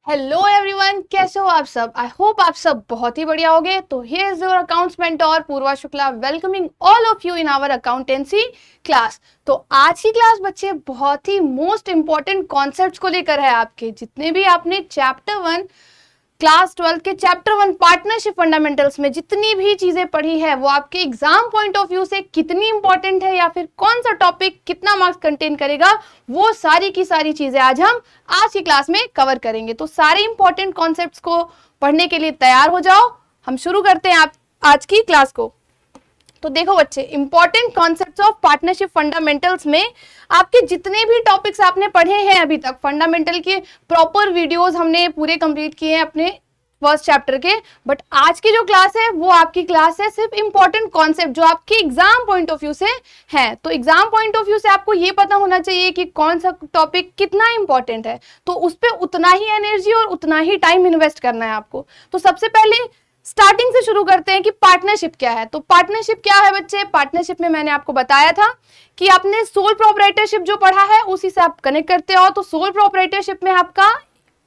Hello everyone, कैसे हो आप सब। आई होप आप सब बहुत ही बढ़िया होगे। तो here is your accounts mentor Purva Shukla welcoming all of you in our accountancy class. तो आज की क्लास बच्चे बहुत ही मोस्ट इंपॉर्टेंट कॉन्सेप्ट्स को लेकर है। आपके जितने भी आपने चैप्टर 1 क्लास 12 के चैप्टर 1 पार्टनरशिप फंडामेंटल्स में जितनी भी चीजें पढ़ी है वो आपके एग्जाम पॉइंट ऑफ व्यू से कितनी इंपॉर्टेंट है या फिर कौन सा टॉपिक कितना मार्क्स कंटेन करेगा, वो सारी की सारी चीजें आज हम आज की क्लास में कवर करेंगे। तो सारे इंपॉर्टेंट कॉन्सेप्ट्स को पढ़ने के लिए तैयार हो जाओ। हम शुरू करते हैं आज की क्लास को। तो देखो बच्चे, important concepts of partnership fundamentals में आपके जितने भी टॉपिक्स आपने पढ़े हैं अभी तक, फंडामेंटल के प्रॉपर वीडियोस हमने पूरे कंप्लीट किए हैं अपने फर्स्ट चैप्टर के। बट आज की जो क्लास है वो आपकी क्लास है सिर्फ इंपॉर्टेंट कॉन्सेप्ट जो आपके एग्जाम पॉइंट ऑफ व्यू से है। तो एग्जाम पॉइंट ऑफ व्यू से आपको ये पता होना चाहिए कि कौन सा टॉपिक कितना इंपॉर्टेंट है, तो उस पर उतना ही एनर्जी और उतना ही टाइम इन्वेस्ट करना है आपको। तो सबसे पहले स्टार्टिंग से शुरू करते हैं कि पार्टनरशिप क्या है। तो पार्टनरशिप क्या है बच्चे, पार्टनरशिप में मैंने आपको बताया था कि आपने सोल प्रोप्राइटरशिप जो पढ़ा है उसी से आप कनेक्ट करते हो। तो सोल प्रोप्राइटरशिप में आपका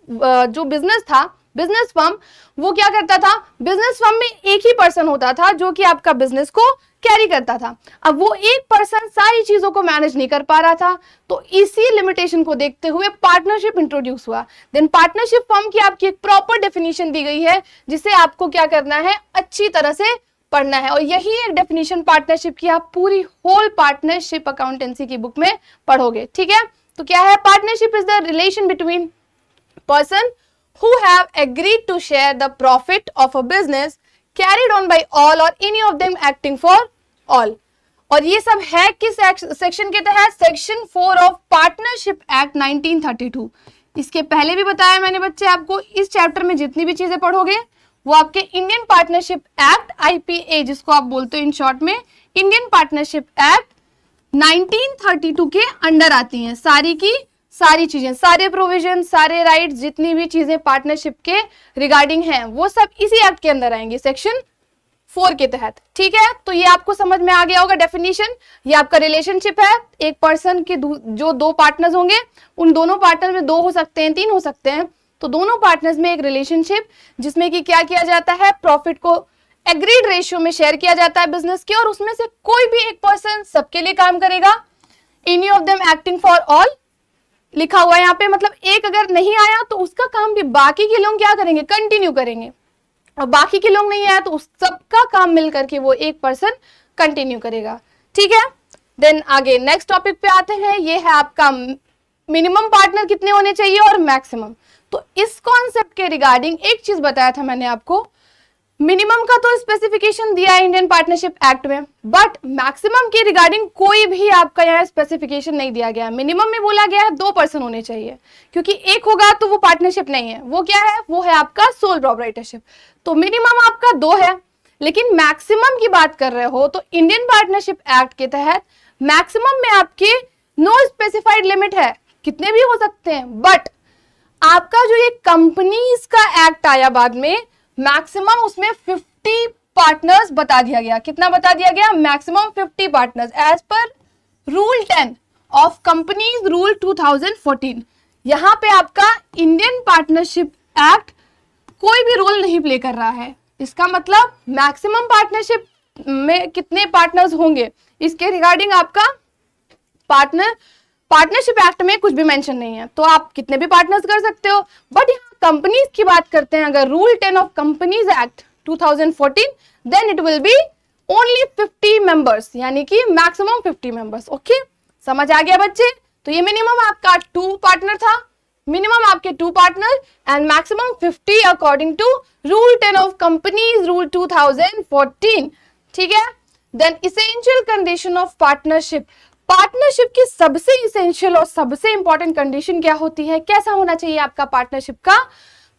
जो बिजनेस था, बिजनेस फर्म, वो क्या करता था, बिजनेस फर्म में एक ही पर्सन होता था जो कि आपका बिजनेस को कैरी करता था। अब वो एक पर्सन सारी चीजों को मैनेज नहीं कर पा रहा था, तो इसी लिमिटेशन को देखते हुए पार्टनरशिप इंट्रोड्यूस हुआ। देन पार्टनरशिप फर्म की आपकी एक प्रॉपर डेफिनेशन दी गई है जिसे आपको क्या करना है, अच्छी तरह से पढ़ना है। और यही एक डेफिनेशन पार्टनरशिप की आप पूरी होल पार्टनरशिप अकाउंटेंसी की बुक में पढ़ोगे। ठीक है, तो क्या है, partnership is the relation between person who have agreed to share the profit of a business carried on by all or any of them acting for all। और ये सब है किस सेक्शन के तहत, सेक्शन 4 ऑफ पार्टनरशिप एक्ट 1932। इसके पहले भी बताया मैंने बच्चे आपको, इस चैप्टर में जितनी भी चीजें पढ़ोगे वो आपके इंडियन पार्टनरशिप एक्ट IPA, जिसको आप बोलते हो इन शॉर्ट में इंडियन पार्टनरशिप एक्ट 1932 के अंडर आती हैं। सारी की सारी चीजें, सारे प्रोविजन, सारे राइट्स, जितनी भी चीजें पार्टनरशिप के रिगार्डिंग हैं वो सब इसी एक्ट के अंदर आएंगे सेक्शन 4 के तहत। ठीक है, तो ये आपको समझ में आ गया होगा डेफिनेशन। ये आपका रिलेशनशिप है, एक पर्सन के जो दो पार्टनर्स होंगे, उन दोनों पार्टनर में 2 हो सकते हैं, 3 हो सकते हैं, तो दोनों पार्टनर्स में एक रिलेशनशिप जिसमें कि क्या किया जाता है, प्रॉफिट को एग्रीड रेशियो में शेयर किया जाता है बिजनेस के, और उसमें से कोई भी एक पर्सन सबके लिए काम करेगा। Any of them acting for all लिखा हुआ है यहाँ पे, मतलब एक अगर नहीं आया तो उसका काम भी बाकी के लोग क्या करेंगे, कंटिन्यू करेंगे, और बाकी के लोग नहीं आया तो उस सबका काम मिल करके वो एक पर्सन कंटिन्यू करेगा। ठीक है, देन आगे नेक्स्ट टॉपिक पे आते हैं। ये है आपका मिनिमम पार्टनर कितने होने चाहिए और मैक्सिमम। तो इस कॉन्सेप्ट के रिगार्डिंग एक चीज बताया था मैंने आपको, मिनिमम का तो स्पेसिफिकेशन दिया है इंडियन पार्टनरशिप एक्ट में, बट मैक्सिमम के रिगार्डिंग कोई भी आपका यहाँ स्पेसिफिकेशन नहीं दिया गया है। मिनिमम में बोला गया है 2 पर्सन होने चाहिए, क्योंकि एक होगा तो वो पार्टनरशिप नहीं है, वो क्या है, वो है आपका सोल प्रोप्राइटरशिप। तो मिनिमम आपका 2 है, लेकिन मैक्सिमम की बात कर रहे हो तो इंडियन पार्टनरशिप एक्ट के तहत मैक्सिमम में आपके नो स्पेसिफाइड लिमिट है, कितने भी हो सकते हैं। बट आपका जो ये कंपनीज का एक्ट आया बाद में, मैक्सिमम उसमें 50 पार्टनर्स बता दिया गया। कितना बता दिया गया, maximum 50 partners as per rule 10 of companies rule 2014। यहां पे आपका इंडियन पार्टनरशिप एक्ट कोई भी रोल नहीं प्ले कर रहा है। इसका मतलब मैक्सिमम पार्टनरशिप में कितने पार्टनर्स होंगे इसके रिगार्डिंग आपका पार्टनरशिप एक्ट में कुछ भी मेंशन नहीं है, तो आप कितने भी पार्टनर्स कर सकते हो। बट यहाँ कंपनीज की बात करते हैं, अगर rule 10 of companies act 2014, then it will be only 50 members, यानी कि मैक्सिमम 50 मेंबर्स। ओके, समझ आ गया बच्चे। तो ये मिनिमम आपका 2 पार्टनर था, मिनिमम आपके 2 partner and maximum 50 according to rule 10 of companies rule 2014। ठीक है, then essential condition of partnership. Partnership की सबसे इसेंशियल और सबसे इंपॉर्टेंट कंडीशन क्या होती है, कैसा होना चाहिए आपका पार्टनरशिप का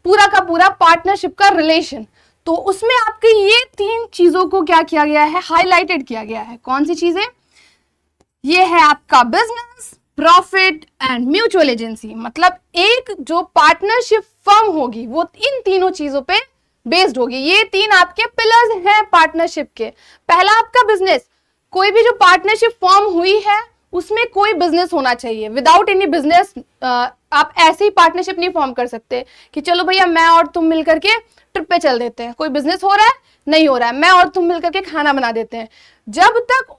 पूरा पार्टनरशिप का रिलेशन। तो उसमें आपके ये 3 चीजों को क्या किया गया है, हाईलाइटेड किया गया है। कौन सी चीजें, ये है आपका business, profit and mutual agency. मतलब एक जो पार्टनरशिप फर्म होगी वो इन तीनों चीजों पे बेस्ड होगी। ये 3 आपके पिलर्स हैं पार्टनरशिप के। पहला आपका बिजनेस, कोई भी जो पार्टनरशिप फॉर्म हुई है उसमें कोई बिजनेस होना चाहिए। विदाउट एनी बिजनेस आप ऐसे ही पार्टनरशिप नहीं फॉर्म कर सकते कि चलो भैया मैं और तुम मिलकर के ट्रिप पे चल देते हैं। कोई बिजनेस हो रहा है, नहीं हो रहा है, मैं और तुम मिलकर के खाना बना देते हैं। जब तक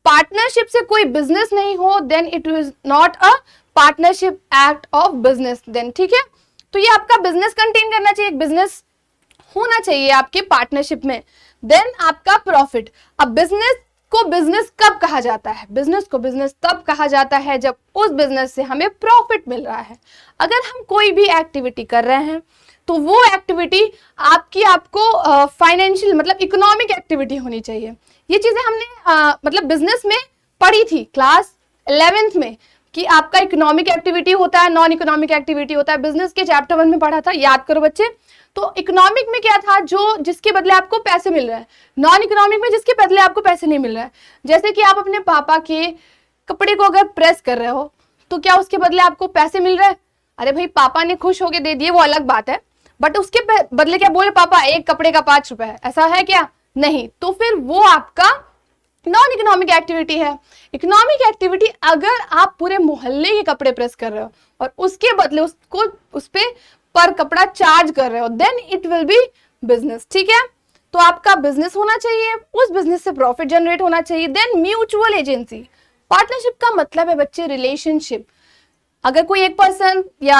पार्टनरशिप से कोई बिजनेस नहीं हो, then it is not a partnership act of business then, ठीक है। तो ये आपका बिजनेस कंटेन करना चाहिए, एक बिजनेस होना चाहिए आपके पार्टनरशिप में। देन आपका प्रॉफिट। अब बिजनेस को बिजनेस कब कहा जाता है? बिजनेस को बिजनेस तब कहा जाता है जब उस बिजनेस से हमें प्रॉफिट मिल रहा है। अगर हम कोई भी एक्टिविटी कर रहे हैं तो वो एक्टिविटी आपको फाइनेंशियल मतलब इकोनॉमिक एक्टिविटी होनी चाहिए। ये चीजें हमने मतलब बिजनेस में पढ़ी थी क्लास 11th में कि आपका इकोनॉमिक एक्टिविटी होता है, नॉन इकोनॉमिक एक्टिविटी होता है। बिजनेस के चैप्टर 1 में पढ़ा था, याद करो बच्चे। तो इकोनॉमिक में क्या था? जो जिसके बदले आपको पैसे मिल रहे हैं। नॉन इकोनॉमिक में जिसके बदले आपको पैसे नहीं मिल रहा है। जैसे कि आप अपने पापा के कपड़े को अगर प्रेस कर रहे हो तो क्या उसके बदले आपको पैसे मिल रहे हैं? अरे भाई पापा ने खुश होके दे दिए वो अलग बात है, बट उसके बदले क्या बोले पापा एक कपड़े का 5 रुपए है, ऐसा है क्या? नहीं। तो फिर वो आपका नॉन इकोनॉमिक एक्टिविटी है। इकोनॉमिक एक्टिविटी अगर आप पूरे मोहल्ले के कपड़े प्रेस कर रहे हो और उसके बदले उसको उस पर कपड़ा चार्ज कर रहे हो, then it will be business, ठीक है। तो आपका बिजनेस होना चाहिए, उस बिजनेस से प्रॉफिट जनरेट होना चाहिए। Then mutual agency. पार्टनरशिप का मतलब है बच्चे रिलेशनशिप। अगर कोई एक पर्सन या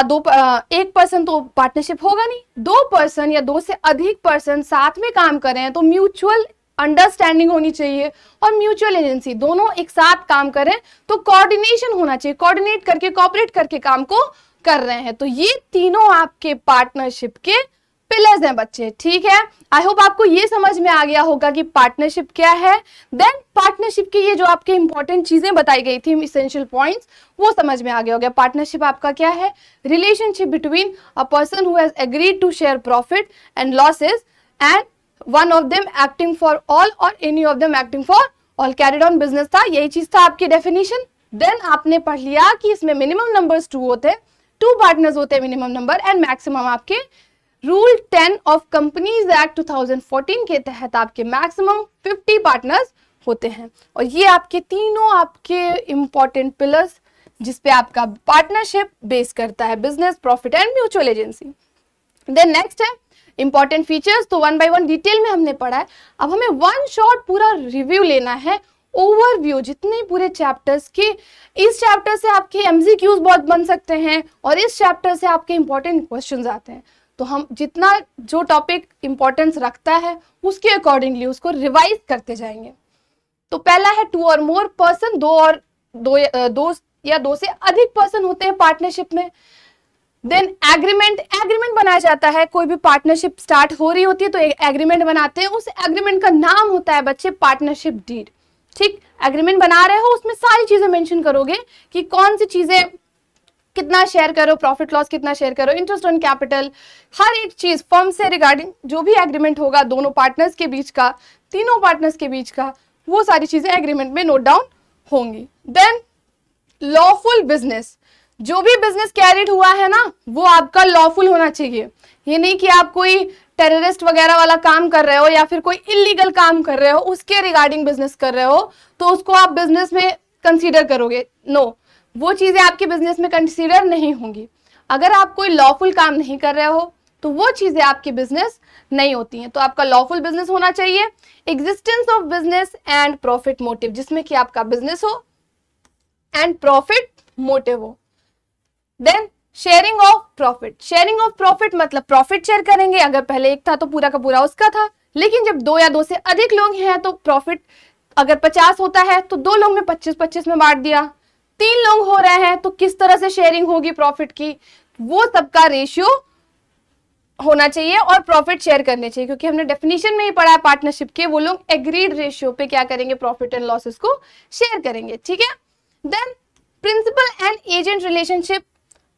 एक पर्सन तो पार्टनरशिप होगा नहीं। 2 पर्सन या 2 से अधिक पर्सन साथ में काम कर रहे हैं तो म्यूचुअल अंडरस्टैंडिंग होनी चाहिए और म्यूचुअल एजेंसी, दोनों एक साथ काम करें तो कोऑर्डिनेशन होना चाहिए। कोऑर्डिनेट करके कोऑपरेट करके काम को कर रहे हैं। तो ये तीनों आपके पार्टनरशिप के पिलर्स हैं बच्चे, ठीक है। आई होप आपको ये समझ में आ गया होगा कि पार्टनरशिप क्या है। देन पार्टनरशिप की ये जो आपके इंपॉर्टेंट चीजें बताई गई थी, इसेंशियल पॉइंट्स, वो समझ में आ गया होगा। पार्टनरशिप आपका क्या है? Relationship between a person who has agreed to share profit and losses and one of them acting for all or any of them acting for all. Carried on business था, यही चीज था आपकी डेफिनेशन। देन आपने पढ़ लिया कि इसमें मिनिमम नंबर्स 2 होते हैं, 2 पार्टनर्स होते हैं मिनिमम नंबर, एंड मैक्सिमम आपके रूल 10 ऑफ कंपनीज एक्ट 2014 के तहत आपके मैक्सिमम 50 पार्टनर्स होते हैं। और ये आपके तीनों आपके इंपॉर्टेंट पिलर्स जिसपे आपका पार्टनरशिप बेस करता है, business, profit and mutual agency. Then next है इंपॉर्टेंट फीचर्स। तो 1 by 1 डिटेल में हमने पढ़ा है। अब हमें 1 शॉट पूरा रिव्यू लेना है, ओवरव्यू जितने पूरे चैप्टर्स के। इस चैप्टर से आपके एमसीक्यूज बहुत बन सकते हैं और इस चैप्टर से आपके इंपॉर्टेंट क्वेश्चंस आते हैं। तो हम जितना जो टॉपिक इंपॉर्टेंस रखता है उसके अकॉर्डिंगली उसको रिवाइज करते जाएंगे। तो पहला है 2 और मोर पर्सन, 2 या 2 से अधिक पर्सन होते हैं पार्टनरशिप में। देन एग्रीमेंट बनाया जाता है। कोई भी पार्टनरशिप स्टार्ट हो रही होती है तो एक एग्रीमेंट बनाते हैं, उस एग्रीमेंट का नाम होता है बच्चे पार्टनरशिप डीड, ठीक। एग्रीमेंट बना रहे हो उसमें सारी चीजें मेंशन करोगे कि कौन सी चीजें कितना शेयर करो, प्रॉफिट लॉस कितना शेयर करो, इंटरेस्ट ऑन कैपिटल, हर एक चीज फर्म से रिगार्डिंग जो भी एग्रीमेंट होगा दोनों पार्टनर्स के बीच का, तीनों पार्टनर्स के बीच का, वो सारी चीजें एग्रीमेंट में नोट डाउन होंगी। देन लॉफुल बिजनेस, जो भी बिजनेस कैरिड हुआ है ना वो आपका लॉफुल होना चाहिए। ये नहीं कि आप कोई टेररिस्ट वगैरह वाला काम कर रहे हो या फिर कोई इलीगल काम कर रहे हो उसके रिगार्डिंग बिजनेस कर रहे हो तो उसको आप बिजनेस में कंसीडर करोगे। नो, वो चीजें आपके बिजनेस में कंसीडर नहीं होंगी। अगर आप कोई लॉफुल काम नहीं कर रहे हो तो वो चीजें आपके बिजनेस नहीं होती हैं। तो आपका लॉफुल बिजनेस होना चाहिए। Existence of business and profit motive, जिसमें कि आपका बिजनेस हो एंड प्रॉफिट मोटिव हो। Then sharing of profit. Sharing of profit मतलब प्रॉफिट शेयर करेंगे। अगर पहले एक था तो पूरा का पूरा उसका था, लेकिन जब 2 या 2 से अधिक लोग हैं तो प्रॉफिट अगर 50 होता है तो 2 लोग में 25-25 में बांट दिया। 3 लोग हो रहे हैं तो किस तरह से शेयरिंग होगी प्रॉफिट की, वो सबका रेशियो होना चाहिए और प्रॉफिट शेयर करने चाहिए। क्योंकि हमने डेफिनेशन में ही पढ़ा है पार्टनरशिप के, वो लोग एग्रीड रेशियो पे क्या करेंगे, प्रॉफिट एंड लॉसेस को शेयर करेंगे, ठीक है। Then principal and agent relationship.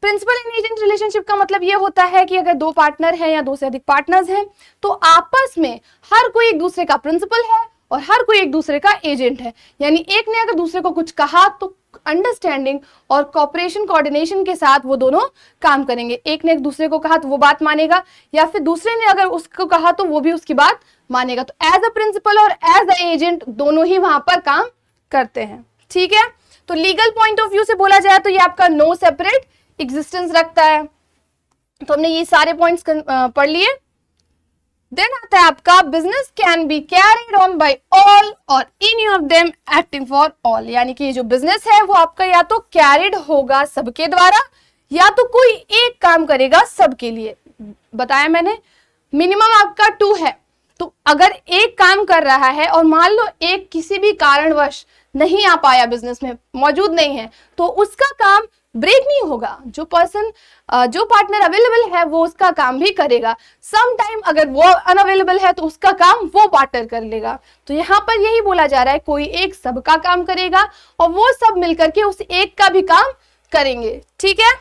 Principal and agent relationship का मतलब ये होता है कि अगर 2 पार्टनर हैं या 2 से अधिक पार्टनर्स हैं तो आपस में हर कोई एक दूसरे का प्रिंसिपल है और हर कोई एक दूसरे का एजेंट है। यानी एक ने अगर दूसरे को कुछ कहा तो अंडरस्टैंडिंग और कोऑपरेशन कोऑर्डिनेशन के साथ वो दोनों काम करेंगे। एक ने एक दूसरे को कहा तो वो बात मानेगा, या फिर दूसरे ने अगर उसको कहा तो वो भी उसकी बात मानेगा। तो एज अ प्रिंसिपल और एज अ एजेंट दोनों ही वहां पर काम करते हैं, ठीक है। तो लीगल पॉइंट ऑफ व्यू से बोला जाए तो ये आपका नो सेपरेट एग्जिस्टेंस रखता है। तो हमने ये सारे पॉइंट्स पढ़ लिए। देन आता है आपका business can be carried on by all or any of them acting for all, यानी कि जो बिजनेस है वो आपका या तो कैरिड होगा सबके द्वारा या तो कोई एक काम करेगा सबके लिए। बताया मैंने, मिनिमम आपका 2 है, तो अगर एक काम कर रहा है और मान लो एक किसी भी कारणवश नहीं आ पाया, बिजनेस में मौजूद नहीं है, तो उसका काम ब्रेक नहीं होगा। जो पार्टनर अवेलेबल है वो उसका काम भी करेगा। सम टाइम अगर वो अनअवेलेबल है तो उसका काम वो पार्टनर कर लेगा। तो यहाँ पर यही बोला जा रहा है, कोई एक सबका काम करेगा और वो सब मिलकर के उस एक का भी काम करेंगे। ठीक है।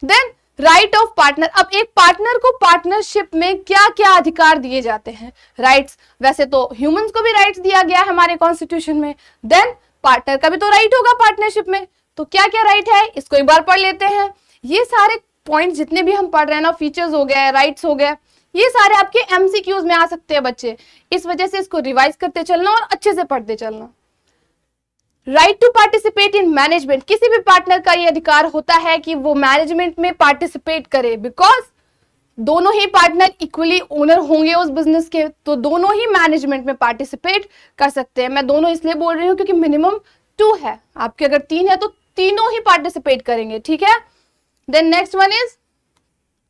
देन राइट ऑफ पार्टनर, अब एक पार्टनर को पार्टनरशिप में क्या क्या अधिकार दिए जाते हैं, राइट्स। वैसे तो ह्यूमंस को भी राइट्स दिया गया है हमारे कॉन्स्टिट्यूशन में, देन पार्टनर का भी तो राइट होगा पार्टनरशिप में। तो क्या क्या राइट है इसको एक बार पढ़ लेते हैं। ये सारे पॉइंट जितने भी हम पढ़ रहे हैं ना, फीचर्स हो गए, राइट्स हो गए, ये सारे आपके एमसीक्यूज में आ सकते हैं बच्चे। इस वजह से इसको रिवाइज करते चलना और अच्छे से पढ़ते चलना। Right to participate in management, किसी भी पार्टनर का ये अधिकार होता है कि वो मैनेजमेंट में पार्टिसिपेट करे, बिकॉज दोनों ही पार्टनर इक्वली ओनर होंगे उस बिजनेस के, तो दोनों ही मैनेजमेंट में पार्टिसिपेट कर सकते हैं। मैं दोनों इसलिए बोल रही हूँ क्योंकि मिनिमम 2 है, आपके अगर 3 है तो तीनों ही पार्टिसिपेट करेंगे। ठीक है। Then next one is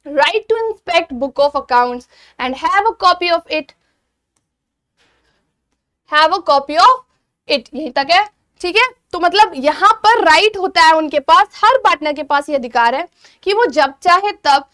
right to inspect book of accounts and have a copy of it, यहीं तक है। ठीक है। तो मतलब यहां पर राइट होता है उनके पास, हर पार्टनर के पास ये अधिकार है कि वो जब चाहे तब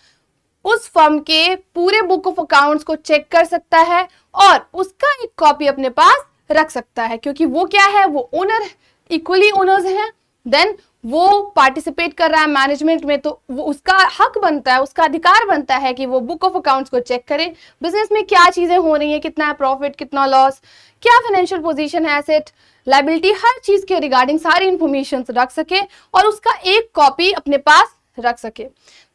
उस फर्म के पूरे बुक ऑफ अकाउंट्स को चेक कर सकता है और उसका एक कॉपी अपने पास रख सकता है, क्योंकि वो क्या है, वो ओनर, इक्वली ओनर्स हैं। देन वो पार्टिसिपेट कर रहा है मैनेजमेंट में, तो वो उसका हक बनता है, उसका अधिकार बनता है कि वो बुक ऑफ अकाउंट्स को चेक करे, बिजनेस में क्या चीजें हो रही हैं, कितना है प्रॉफिट, कितना लॉस, क्या फाइनेंशियल पोजीशन है, एसेट लायबिलिटी, हर चीज के रिगार्डिंग सारी इंफॉर्मेशन रख सके और उसका एक कॉपी अपने पास रख सके।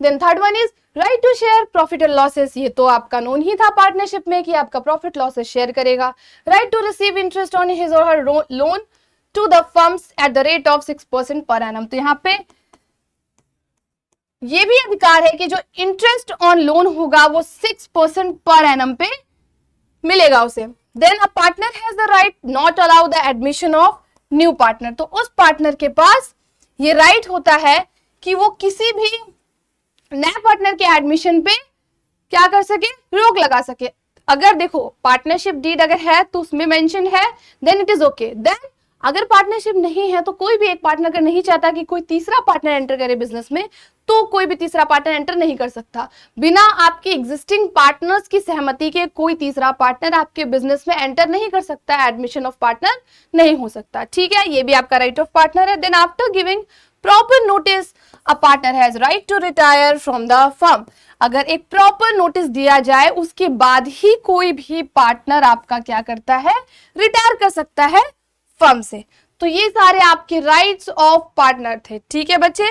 Then third one is right to share profit and losses, ये तो आपका नोन ही था पार्टनरशिप में कि आपका प्रॉफिट लॉसेस शेयर करेगा। Right to receive interest on his or her loan to the firms at the rate of 6% per annum, तो यहाँ पे ये भी अधिकार है कि जो इंटरेस्ट ऑन लोन होगा वो 6% पर एनम पे मिलेगा उसे। Then a partner has the right not allow the admission of new partner, तो उस पार्टनर के पास ये राइट होता है कि वो किसी भी नए पार्टनर के एडमिशन पे क्या कर सके, रोक लगा सके। अगर देखो पार्टनरशिप डीड अगर है तो उसमें मेंशन है, then it is okay. Then अगर पार्टनरशिप नहीं है तो कोई भी एक पार्टनर अगर नहीं चाहता कि कोई तीसरा पार्टनर एंटर करे बिजनेस में, तो कोई भी तीसरा पार्टनर एंटर नहीं कर सकता। बिना आपके एग्जिस्टिंग पार्टनर्स की सहमति के कोई तीसरा पार्टनर आपके बिजनेस में एंटर नहीं कर सकता, एडमिशन ऑफ पार्टनर नहीं हो सकता। ठीक है, ये भी आपका राइट ऑफ पार्टनर है। Then after giving proper notice a partner has right to retire from the firm, अगर एक प्रॉपर नोटिस दिया जाए उसके बाद ही कोई भी पार्टनर आपका क्या करता है, रिटायर कर सकता है फर्म से। तो ये सारे आपके राइट्स ऑफ पार्टनर थे। ठीक है बच्चे।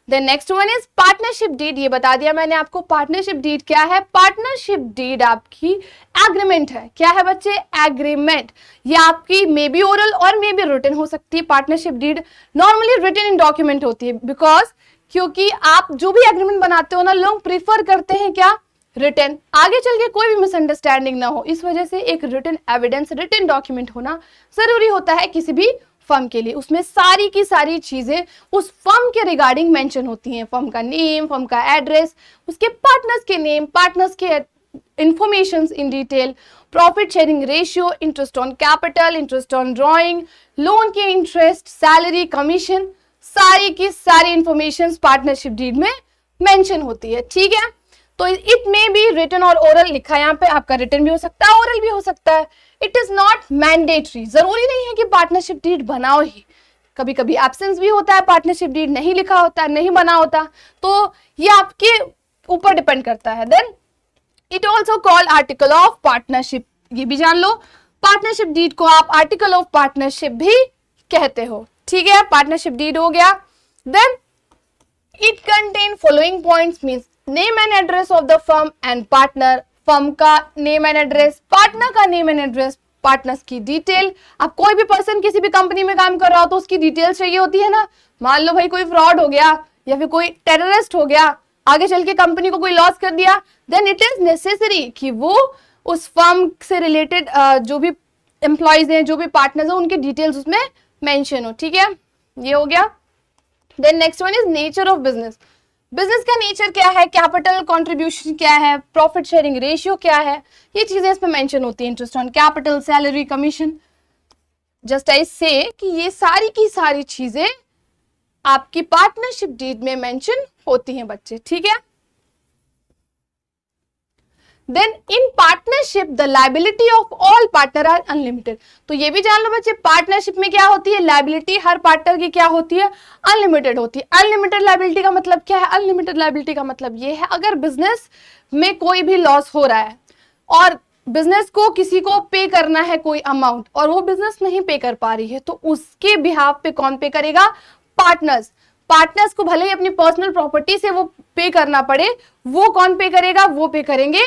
Then next one is partnership deed, ये बता दिया मैंने आपको पार्टनरशिप डीड क्या है। पार्टनरशिप डीड आपकी एग्रीमेंट है। क्या है बच्चे, एग्रीमेंट। ये आपकी मे बी ओरल और मे बी रिटन हो सकती है। Partnership deed normally written in document होती है, बिकॉज क्योंकि आप जो भी एग्रीमेंट बनाते हो ना, लोग प्रीफर करते हैं क्या, रिटन, आगे चल के कोई भी मिसअंडरस्टैंडिंग ना हो, इस वजह से एक रिटन एविडेंस, रिटन डॉक्यूमेंट होना जरूरी होता है किसी भी फर्म के लिए। उसमें सारी की सारी चीजें उस फर्म के रिगार्डिंग मेंशन होती हैं, फर्म का नेम, फर्म का एड्रेस, उसके पार्टनर्स के नेम, पार्टनर्स के information in detail, profit sharing ratio, interest on capital, interest on drawing, loan के इंटरेस्ट, सैलरी, कमीशन, सारी की सारी इंफॉर्मेशन पार्टनरशिप डीड में मेंशन होती है। ठीक है, तो इट में भी रिटन और ओरल लिखा है यहाँ पे, आपका रिटन भी हो सकता है, ओरल भी हो सकता है। इट इज नॉट मैंडेटरी, जरूरी नहीं है कि पार्टनरशिप डीड बनाओ ही, कभी कभी एब्सेंस भी होता है, पार्टनरशिप डीड नहीं लिखा होता, नहीं बना होता, तो ये आपके ऊपर डिपेंड करता है। Then it also called article of partnership, ये भी जान लो, पार्टनरशिप डीड को आप आर्टिकल ऑफ पार्टनरशिप भी कहते हो। ठीक है, पार्टनरशिप डीड हो गया। Then it contain following points, means name and address of the firm and partner, firm का नेम एंड एड्रेस, पार्टनर का नेम एंड एड्रेस, पार्टनर्स की डिटेल। अब कोई भी पर्सन किसी भी कंपनी में काम कर रहा हो तो उसकी डिटेल्स चाहिए होती है ना। मान लो भाई कोई फ्रॉड हो गया, या फिर कोई टेररिस्ट हो गया, आगे चल के कंपनी को कोई लॉस कर दिया, देन इट इज नेसेसरी कि वो उस फर्म से रिलेटेड जो भी एम्प्लॉयज हैं, जो भी पार्टनर्स हैं, उनके डिटेल्स उसमें मेंशन हो। ठीक है, ये हो गया। Then next one is nature of business. Business का नेचर क्या है, कैपिटल कंट्रीब्यूशन क्या है, प्रॉफिट शेयरिंग रेशियो क्या है, ये चीजें इसमें मेंशन होती है। Interest on capital, salary, commission, just I से कि ये सारी की सारी चीजें आपकी पार्टनरशिप डीड में मेंशन होती हैं बच्चे। ठीक है, then in partnership the liability of all partner are unlimited. तो ये भी जान लो बच्चे, पार्टनरशिप में क्या होती है, लायबिलिटी हर पार्टनर की क्या होती है, अनलिमिटेड होती है। अनलिमिटेड लायबिलिटी का मतलब क्या है, अनलिमिटेड लायबिलिटी का मतलब ये है अगर बिजनेस में कोई भी लॉस हो रहा है और बिजनेस को किसी को पे करना है कोई अमाउंट और वो बिजनेस नहीं पे कर पा रही है, तो उसके बिहाफ पे कौन पे करेगा, पार्टनर्स। पार्टनर्स को भले ही अपनी पर्सनल प्रॉपर्टी से वो पे करना पड़े, वो कौन पे करेगा, वो पे करेंगे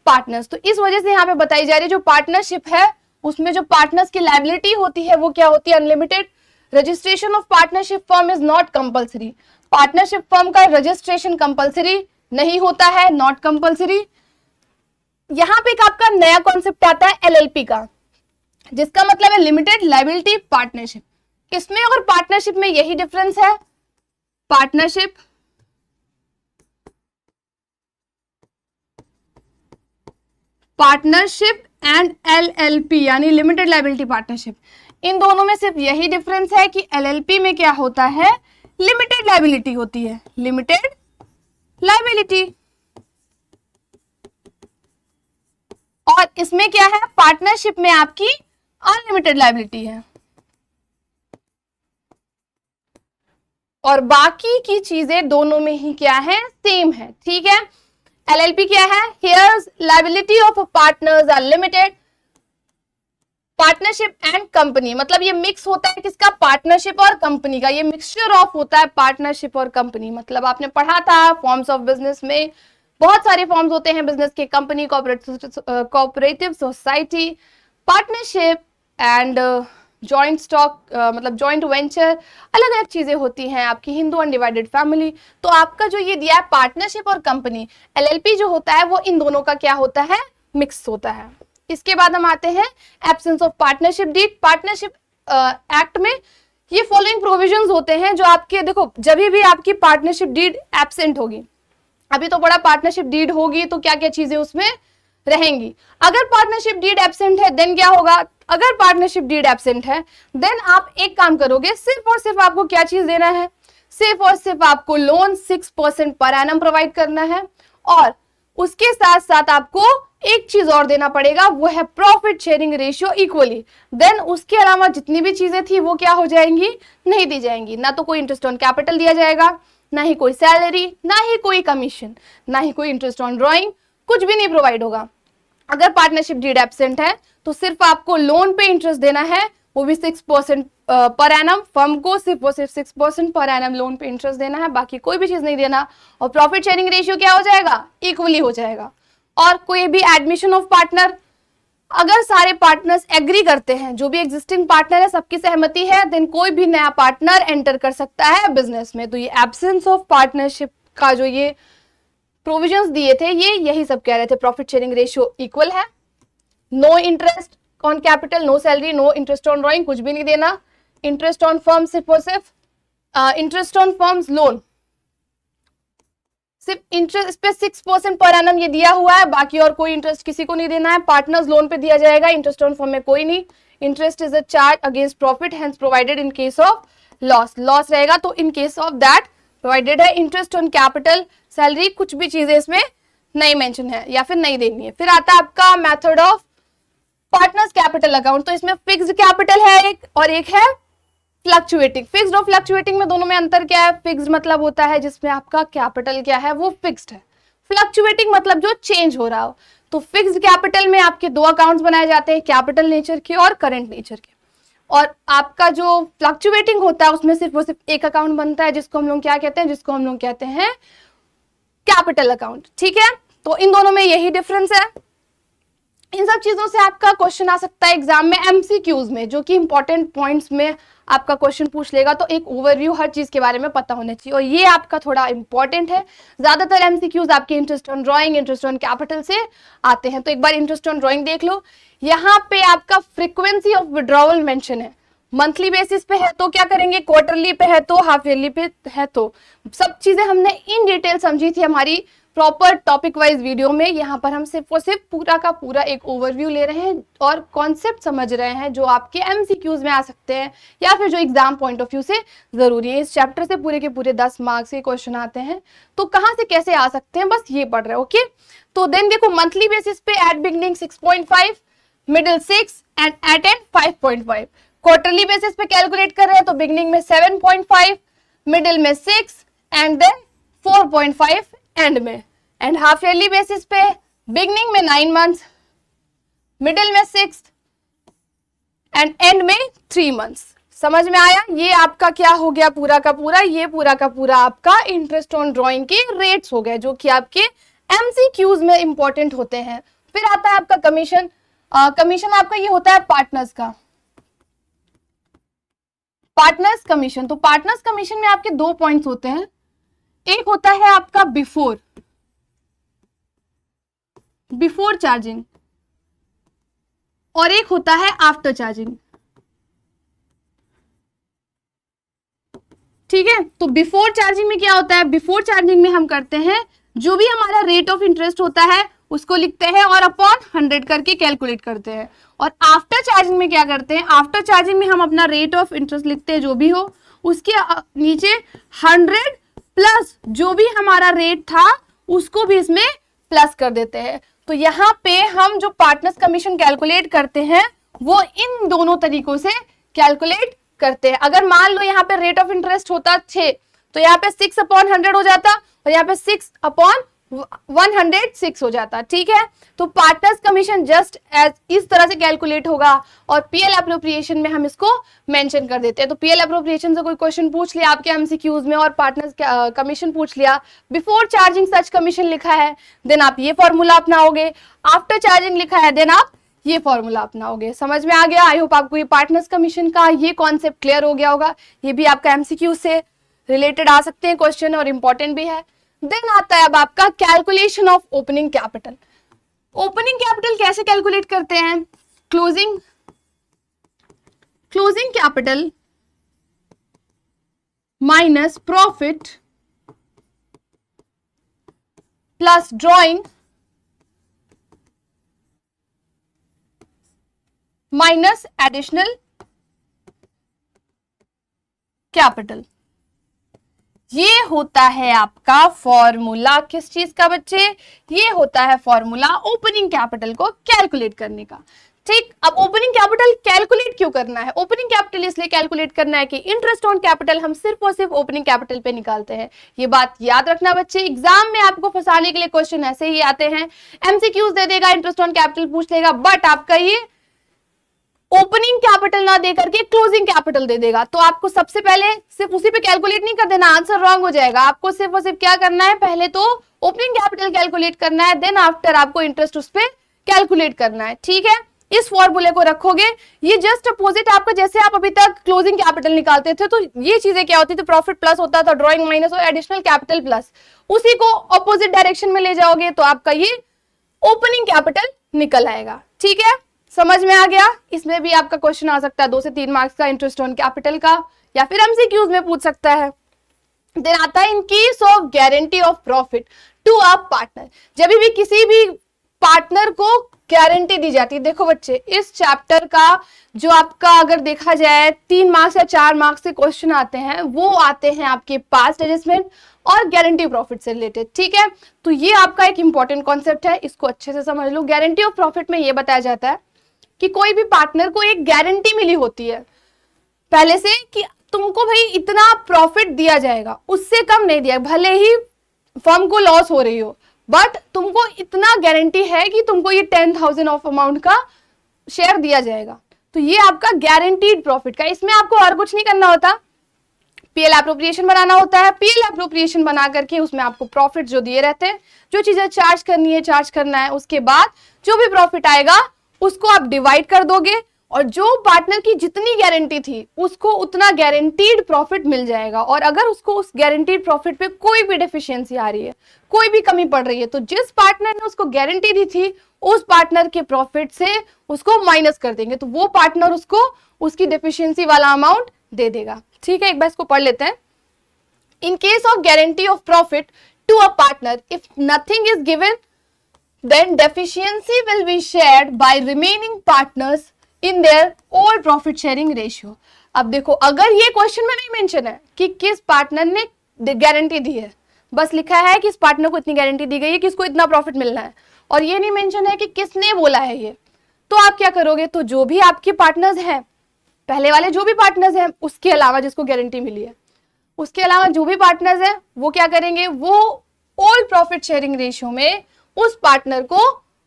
पार्टनर्स। तो इस वजह से यहाँ पे बताई जा रही है जो पार्टनरशिप है उसमें जो पार्टनर्स की लायबिलिटी होती है वो क्या होती है, unlimited. Registration of partnership firm is not compulsory. Partnership firm का रजिस्ट्रेशन कंपल्सरी नहीं होता है, नॉट कंपल्सरी। यहाँ पे एक आपका नया कॉन्सेप्ट आता है एलएलपी का, जिसका मतलब है लिमिटेड लायबिलिटी पार्टनरशिप। इसमें और पार्टनरशिप में यही डिफरेंस है, पार्टनरशिप पार्टनरशिप एंड एलएलपी यानी लिमिटेड लायबिलिटी पार्टनरशिप, इन दोनों में सिर्फ यही डिफरेंस है कि एलएलपी में क्या होता है, लिमिटेड लायबिलिटी होती है, लिमिटेड लायबिलिटी, और इसमें क्या है, पार्टनरशिप में आपकी अनलिमिटेड लायबिलिटी है। और बाकी की चीजें दोनों में ही क्या है, सेम है। ठीक है, एलएलपी क्या है, here's liability of partners are limited. Partnership and company मतलब ये मिक्स होता है किसका, पार्टनरशिप और कंपनी का, ये मिक्सचर ऑफ होता है पार्टनरशिप और कंपनी। मतलब आपने पढ़ा था फॉर्म्स ऑफ बिजनेस में बहुत सारे फॉर्म्स होते हैं बिजनेस के, company, cooperative society, partnership and joint stock मतलब जॉइंट वेंचर, अलग अलग चीजें होती हैं आपकी, हिंदू अनडिवाइडेड फैमिली। तो आपका जो ये दिया है पार्टनरशिप और कंपनी, एलएलपी जो होता है वो इन दोनों का क्या होता है, मिक्स होता है। इसके बाद हम आते हैं absence of partnership deed. Partnership act में ये फॉलोइंग प्रोविजंस होते हैं जो आपके, देखो जब भी आपकी पार्टनरशिप डीड एब्सेंट होगी, अभी तो बड़ा पार्टनरशिप डीड होगी तो क्या क्या चीजें उसमें रहेंगी। अगर पार्टनरशिप डीड एब्सेंट है देन क्या होगा, अगर पार्टनरशिप डीड एब्सेंट है देन आप एक काम करोगे, सिर्फ और सिर्फ आपको क्या चीज देना है, सिर्फ और सिर्फ आपको लोन 6% पर एनम प्रोवाइड करना है, और उसके साथ साथ आपको एक चीज और देना पड़ेगा, वो है profit sharing ratio equally. Then उसके अलावा जितनी भी चीजें थी वो क्या हो जाएंगी, नहीं दी जाएंगी। ना तो कोई इंटरेस्ट ऑन कैपिटल दिया जाएगा, ना ही कोई सैलरी, ना ही कोई कमीशन, ना ही कोई इंटरेस्ट ऑन ड्रॉइंग, कुछ भी नहीं प्रोवाइड होगा। अगर पार्टनरशिप डीड एब्सेंट है तो सिर्फ आपको लोन पे इंटरेस्ट देना है, वो भी 6% पर एनम, फर्म को सिर्फ 6% पर एनम लोन पे इंटरेस्ट देना है, बाकी कोई भी चीज नहीं देना। और प्रॉफिट शेयरिंग रेशियो क्या हो जाएगा, इक्वली हो जाएगा। और कोई भी एडमिशन ऑफ पार्टनर, अगर सारे पार्टनर्स एग्री करते हैं, जो भी एग्जिस्टिंग पार्टनर है सबकी सहमति है, देन कोई भी नया पार्टनर एंटर कर सकता है बिजनेस में। तो ये एब्सेंस ऑफ पार्टनरशिप का जो ये प्रोविजंस दिए थे ये यही सब कह रहे थे, प्रॉफिट शेयरिंग रेशियो इक्वल है, no interest on capital, no salary, no interest on drawing, कुछ भी नहीं देना, इंटरेस्ट ऑन फर्म सिर्फ और सिर्फ इंटरेस्ट ऑन फर्म्स लोन, सिर्फ इंटरेस्ट पे 6% पर एनम ये दिया हुआ है, बाकी और कोई इंटरेस्ट किसी को नहीं देना है। पार्टनर्स लोन पे दिया जाएगा, इंटरेस्ट ऑन फर्म में कोई नहीं। Interest is a charge against profit, hence provided in case of loss, loss रहेगा तो इन केस ऑफ दैट प्रोवाइडेड है। इंटरेस्ट ऑन कैपिटल, सैलरी, कुछ भी चीजें इसमें नहीं मेंशन है या फिर नहीं देनी है। फिर आता है आपका method of partners capital account. तो इसमें फिक्स्ड कैपिटल है एक, और एक है फ्लक्चुएटिंग। फिक्स्ड और फ्लक्चुएटिंग में दोनों में अंतर क्या है, फिक्स्ड मतलब होता है जिसमें आपका कैपिटल क्या है, वो फिक्स्ड है। फ्लक्चुएटिंग मतलब जो चेंज हो रहा हो। तो फिक्स्ड कैपिटल में आपके दो अकाउंट्स बनाए जाते हैं, कैपिटल नेचर के और करंट नेचर के। और आपका जो फ्लक्चुएटिंग होता है उसमें सिर्फ और सिर्फ एक अकाउंट बनता है, जिसको हम लोग क्या कहते हैं, जिसको हम लोग कहते हैं कैपिटल अकाउंट। ठीक है, तो इन दोनों में यही डिफरेंस है। इन सब चीजों से आपका क्वेश्चन आ सकता है एग्जाम में, एमसीक्यूज में, जो कि इंपॉर्टेंट पॉइंट्स में आपका क्वेश्चन पूछ लेगा। तो एक ओवरव्यू हर चीज के बारे में पता होना चाहिए, और ये आपका थोड़ा इंपॉर्टेंट है। ज्यादातर एमसीक्यूज आपके interest on drawing, interest on capital से आते हैं। तो एक बार इंटरेस्ट ऑन ड्राइंग देख लो। यहाँ पे आपका फ्रीक्वेंसी ऑफ विड्रॉवल मेंशन है, मंथली बेसिस पे है तो क्या करेंगे, क्वार्टरली पे है तो, हाफ ईयरली पे है तो। सब चीजें हमने इन डिटेल समझी थी हमारी प्रॉपर टॉपिक वाइज वीडियो में। यहाँ पर हम सिर्फ और सिर्फ पूरा का पूरा एक ओवरव्यू ले रहे हैं और कॉन्सेप्ट समझ रहे हैं जो आपके एमसीक्यूज में आ सकते हैं या फिर जो एग्जाम पॉइंट ऑफ व्यू से जरूरी है। इस चैप्टर से पूरे के पूरे 10 मार्क्स के क्वेश्चन आते हैं, तो कहाँ से कैसे आ सकते हैं बस ये पढ़ रहे हैं। ओके, तो देन देखो मंथली बेसिस पे at beginning 6.5, middle 6 and at end 5.5। Quarterly basis पे कैलकुलेट कर रहे हैं तो बिगनिंग में 7.5, मिडिल में 6 एंड देन 4.5 एंड में। एंड हाफ ईयरली बेसिस पे बिगनिंग में 9 मंथ्स, मिडिल में 6 एंड एंड में 3 मंथ्स। समझ में आया? ये आपका क्या हो गया पूरा का पूरा, ये पूरा का पूरा आपका इंटरेस्ट ऑन ड्राइंग के रेट्स हो गए जो कि आपके एमसीक्यूज में इंपॉर्टेंट होते हैं। फिर आता है आपका कमीशन। कमीशन आपका ये होता है पार्टनर्स का, पार्टनर्स कमीशन। तो पार्टनर्स कमीशन में आपके 2 पॉइंट्स होते हैं, एक होता है आपका बिफोर चार्जिंग और एक होता है आफ्टर चार्जिंग। ठीक है, तो बिफोर चार्जिंग में क्या होता है, बिफोर चार्जिंग में हम करते हैं जो भी हमारा रेट ऑफ इंटरेस्ट होता है उसको लिखते हैं और अपॉन 100 करके कैलकुलेट करते हैं। और आफ्टर चार्जिंग में क्या करते हैं, आफ्टर चार्जिंग में हम अपना रेट ऑफ इंटरेस्ट लिखते हैं जो भी हो, उसके नीचे 100 प्लस जो भी हमारा रेट था उसको भी इसमें प्लस कर देते हैं। तो यहाँ पे हम जो पार्टनर्स कमीशन कैलकुलेट करते हैं वो इन दोनों तरीकों से कैलकुलेट करते हैं। अगर मान लो यहाँ पे रेट ऑफ इंटरेस्ट होता 6 तो यहाँ पे 6/100 हो जाता और यहाँ पे 6/106 हो जाता। ठीक है, तो पार्टनर्स कमीशन जस्ट एज इस तरह से कैलकुलेट होगा और पीएल अप्रोप्रिएशन में हम इसको मेंशन कर देते हैं। तो पीएल अप्रोप्रिएशन से कोई क्वेश्चन पूछ लिया आपके एमसीक्यूज में और पार्टनर्स कमीशन पूछ लिया, बिफोर चार्जिंग सच कमीशन लिखा है देन आप ये फॉर्मूला अपनाओगे, आफ्टर चार्जिंग लिखा है देन आप ये फॉर्मूला अपनाओगे। समझ में आ गया? आई होप आपको ये पार्टनर्स कमीशन का ये कॉन्सेप्ट क्लियर हो गया होगा। ये भी आपका एमसीक्यू से रिलेटेड आ सकते हैं क्वेश्चन और इंपॉर्टेंट भी है। देन आता है अब आपका calculation of opening capital. Opening capital कैसे कैलकुलेट करते हैं, closing capital minus profit plus drawing minus additional capital. ये होता है आपका फॉर्मूला किस चीज का बच्चे, ये होता है फॉर्मूला ओपनिंग कैपिटल को कैलकुलेट करने का। ठीक, अब ओपनिंग कैपिटल कैलकुलेट क्यों करना है, ओपनिंग कैपिटल इसलिए कैलकुलेट करना है कि इंटरेस्ट ऑन कैपिटल हम सिर्फ और सिर्फ ओपनिंग कैपिटल पे निकालते हैं। ये बात याद रखना बच्चे, एग्जाम में आपको फंसाने के लिए क्वेश्चन ऐसे ही आते हैं, एमसीक्यूज दे देगा, इंटरेस्ट ऑन कैपिटल पूछ लेगा, बट आपका ये ओपनिंग कैपिटल ना देकर के क्लोजिंग कैपिटल दे देगा। तो आपको सबसे पहले सिर्फ उसी पे कैलकुलेट नहीं कर देना, आंसर रॉन्ग हो जाएगा। आपको सिर्फ और सिर्फ क्या करना है, पहले तो ओपनिंग कैपिटल कैलकुलेट करना है, देन आफ्टर आपको इंटरेस्ट उस पे कैलकुलेट करना है। ठीक है, इस फॉर्मूले को रखोगे, ये जस्ट अपोजिट आपका, जैसे आप अभी तक क्लोजिंग कैपिटल निकालते थे तो ये चीजें क्या होती थी, प्रॉफिट प्लस होता था, ड्रॉइंग माइनस और एडिशनल कैपिटल प्लस, उसी को अपोजिट डायरेक्शन में ले जाओगे तो आपका ये ओपनिंग कैपिटल निकल आएगा। ठीक है, समझ में आ गया? इसमें भी आपका क्वेश्चन आ सकता है 2 से 3 मार्क्स का इंटरेस्ट ऑन कैपिटल का, या फिर एमसीक्यूज में पूछ सकता है। देन आता है in case of guarantee of profit to a partner. जब भी किसी भी पार्टनर को गारंटी दी जाती है, देखो बच्चे इस चैप्टर का जो आपका अगर देखा जाए 3 मार्क्स या 4 मार्क्स से क्वेश्चन आते हैं वो आते हैं आपके पास्ट एडजस्टमेंट और गारंटी प्रॉफिट से रिलेटेड। ठीक है, तो ये आपका एक इंपॉर्टेंट कॉन्सेप्ट है, इसको अच्छे से समझ लो। गारंटी ऑफ प्रॉफिट में ये बताया जाता है कि कोई भी पार्टनर को एक गारंटी मिली होती है पहले से कि तुमको भाई इतना प्रॉफिट दिया जाएगा, उससे कम नहीं दिया, भले ही फर्म को लॉस हो रही हो बट तुमको इतना गारंटी है कि तुमको ये 10,000 ऑफ अमाउंट का शेयर दिया जाएगा। तो ये आपका गारंटीड प्रॉफिट का, इसमें आपको और कुछ नहीं करना होता, पीएल एप्रोप्रिएशन बनाना होता है। पीएल एप्रोप्रिएशन बना करके उसमें आपको प्रॉफिट जो दिए रहते हैं, जो चीजें चार्ज करनी है चार्ज करना है, उसके बाद जो भी प्रॉफिट आएगा उसको आप डिवाइड कर दोगे और जो पार्टनर की जितनी गारंटी थी उसको उतना गारंटीड प्रॉफिट मिल जाएगा। और अगर उसको उस गारंटीड प्रॉफिट पे कोई भी डेफिशिएंसी आ रही है, कोई भी कमी पड़ रही है, तो जिस पार्टनर ने उसको गारंटी दी थी उस पार्टनर के प्रॉफिट से उसको माइनस कर देंगे, तो वो पार्टनर उसको उसकी डेफिशिएंसी वाला अमाउंट दे देगा। ठीक है, एक बार इसको पढ़ लेते हैं। In case of guarantee of profit to a partner, if nothing is given, then deficiency will be shared by remaining partners in their all profit sharing ratio। अब देखो, अगर ये क्वेश्चन में नहीं मेंशन है कि किस पार्टनर ने गारंटी दी है, बस लिखा है कि इस पार्टनर को इतनी गारंटी दी गई है कि इसको इतना प्रॉफिट मिलना है, और ये नहीं मेंशन है कि किसने बोला है ये, तो आप क्या करोगे, तो जो भी आपके पार्टनर्स हैं, पहले वाले जो भी पार्टनर्स हैं उसके अलावा जिसको गारंटी मिली है, उसके अलावा जो भी पार्टनर्स हैं वो क्या करेंगे, वो ऑल प्रॉफिट शेयरिंग रेशियो में उस पार्टनर को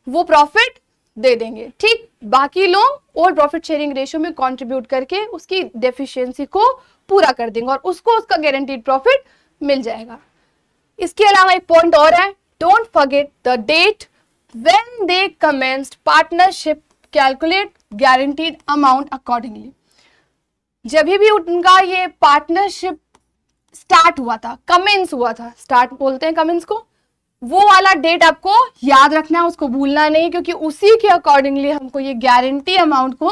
वो प्रॉफिट दे देंगे। ठीक, बाकी लोग और प्रॉफिट शेयरिंग रेशियो में कंट्रीब्यूट करके उसकी डेफिशिएंसी को पूरा कर देंगे और उसको उसका गारंटीड प्रॉफिट मिल जाएगा। इसके अलावा एक पॉइंट और है, don't forget the date when they commenced partnership, calculate guaranteed amount accordingly. जब भी उनका ये पार्टनरशिप स्टार्ट हुआ था, कमेंस हुआ था, स्टार्ट बोलते हैं कमेंस को, वो वाला डेट आपको याद रखना है, उसको भूलना नहीं, क्योंकि उसी के अकॉर्डिंगली हमको ये गारंटी अमाउंट को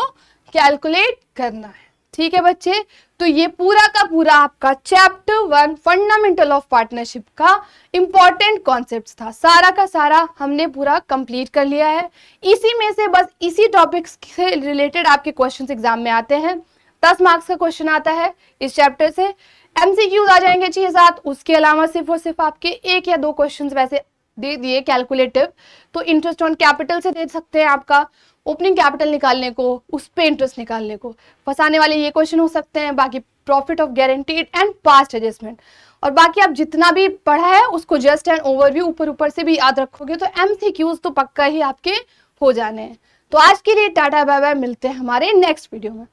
कैलकुलेट करना है। ठीक है बच्चे, तो ये पूरा का पूरा आपका चैप्टर 1 फंडामेंटल ऑफ पार्टनरशिप का इंपॉर्टेंट कॉन्सेप्ट था, सारा का सारा हमने पूरा कंप्लीट कर लिया है। इसी में से बस इसी टॉपिक्स से रिलेटेड आपके क्वेश्चंस एग्जाम में आते हैं। 10 मार्क्स का क्वेश्चन आता है इस चैप्टर से, एमसीक्यूज आ जाएंगे 6-7, उसके अलावा सिर्फ और सिर्फ आपके 1 या 2 क्वेश्चंस वैसे दे दिए कैलकुलेटिव, तो इंटरेस्ट ऑन कैपिटल से दे सकते हैं, आपका ओपनिंग कैपिटल निकालने को, उस पे इंटरेस्ट निकालने को फंसाने वाले ये क्वेश्चन हो सकते हैं। बाकी profit of guaranteed and past adjustment, और बाकी आप जितना भी पढ़ा है उसको जस्ट एंड ओवरव्यू ऊपर ऊपर से भी याद रखोगे तो एमसीक्यूज तो पक्का ही आपके हो जाने हैं। तो आज के लिए टाटा बाय बाय, मिलते हैं हमारे नेक्स्ट वीडियो में।